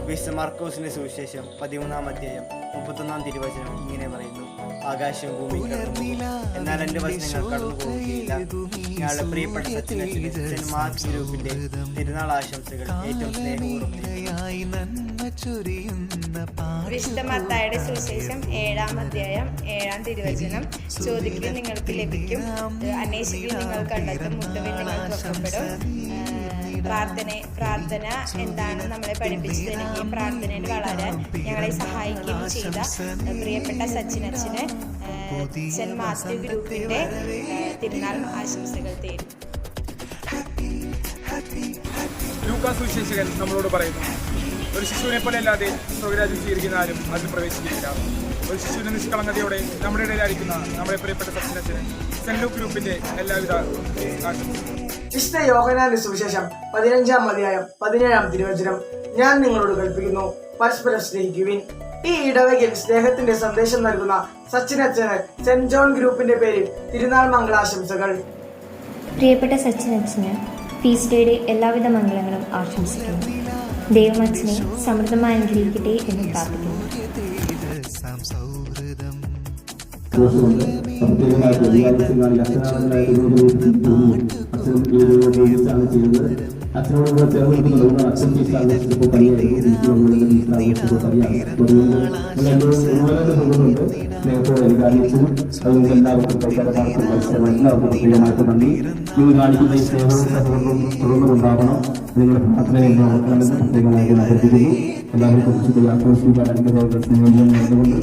വിശുദ്ധ മാർക്കോസിന്റെ സുവിശേഷം 13-ാം അധ്യായം 31-ാം തിരുവചനം ഇങ്ങനെ പറയുന്നു: ആകാശവും ഭൂമിയും കടന്നുപോകും, എന്നാൽ എൻ്റെ വചനങ്ങൾ കടന്നു പോവുകയില്ല. ഞങ്ങളുടെ പ്രിയപ്പെട്ട സച്ചിനച്ഛന് സെന്റ് മാർക്സ് ഗ്രൂപ്പിന്റെ തിരുനാൾ ആശംസകൾ ഏറ്റവും സ്നേഹപൂർവ്വം. വിശുദ്ധ മത്തായിയുടെ സുവിശേഷം 7-ാം അധ്യായം 7-ാം തിരുവചനം: ചോദിക്കുവിൻ നിങ്ങൾക്ക് ലഭിക്കും, അന്വേഷിക്കുവിൻ നിങ്ങൾ കണ്ടെത്തും, മുട്ടുവിൻ നിങ്ങൾ തുറക്കപ്പെടും. പ്രാർത്ഥന എന്താണ് നമ്മളെ പഠിപ്പിച്ചു തരികയും പ്രാർത്ഥനയിൽ വളരാൻ ഞങ്ങളെ സഹായിക്കുകയും ചെയ്ത പ്രിയപ്പെട്ട സച്ചിനച്ഛന് സെന്റ് മാത്യു ഗ്രൂപ്പിന്റെ തിരുനാൾ ആശംസകൾ തേടും. ലൂക്കാസ് സുവിശേഷകൻ നമ്മളോട് പറയുന്നു, ഒരു ശിശുവിനെ പോലെ അല്ലാതെ സ്വർഗ്ഗരാജ്യം സ്വീകരിക്കുന്ന ആരും അതിൽ പ്രവേശിക്കുന്നില്ല. ഒരു ശിശുവിന്റെ നിഷ്കളങ്കതയോടെ നമ്മുടെ ഇടയിലായിരിക്കുന്ന നമ്മുടെ പ്രിയപ്പെട്ട സച്ചിനച്ഛന് സെന്റ് ലൂക്ക് ഗ്രൂപ്പിന്റെ എല്ലാവിധ ആശംസകളും. വിശുദ്ധ യോഹന്നാന്റെ സുവിശേഷം 15-ാം അധ്യായം 17-ാം തിരുവചനം: ഞാൻ നിങ്ങളോട് കൽപ്പിക്കുന്നു, പരസ്പരം സ്നേഹിക്കുവിൻ. ഈ ഇടവകയിൽ സ്നേഹത്തിന്റെ സന്ദേശം നൽകുന്ന സച്ചിനച്ഛന് സെന്റ് ജോൺ ഗ്രൂപ്പിന്റെ പേരിൽ തിരുനാൾ മംഗളാശംസകൾ. പ്രിയപ്പെട്ട സച്ചിനച്ഛന് ഫീസ്റ്റ് ഡേയുടെ എല്ലാവിധ മംഗളങ്ങളും ആശംസിക്കുന്നു. ദൈവം അച്ഛനെ സമൃദ്ധമായി അനുഗ്രഹിക്കട്ടെ എന്ന് പ്രാർത്ഥിക്കുന്നു. അച്ഛനോട് കൂടെ ചേർന്ന് അച്ഛൻ ചിലപ്പോൾ സ്നേഹത്തോടെ എനിക്ക് അറിയിച്ചു. അതുകൊണ്ട് എല്ലാവർക്കും എല്ലാവർക്കും നന്ദി. നിങ്ങൾ കാണിക്കുന്ന ഈ സ്നേഹവും സഹകരണവും തുടർന്നുകൊണ്ടാകണം. നിങ്ങളുടെ പ്രാർത്ഥനയെ നോക്കണമെന്ന് പ്രത്യേകമായി അഭ്യർത്ഥിക്കുന്നു. എല്ലാവർക്കും ആഘോഷിക്കാൻ അനുഗ്രഹ സ്നേഹം നേർന്നുകൊണ്ട്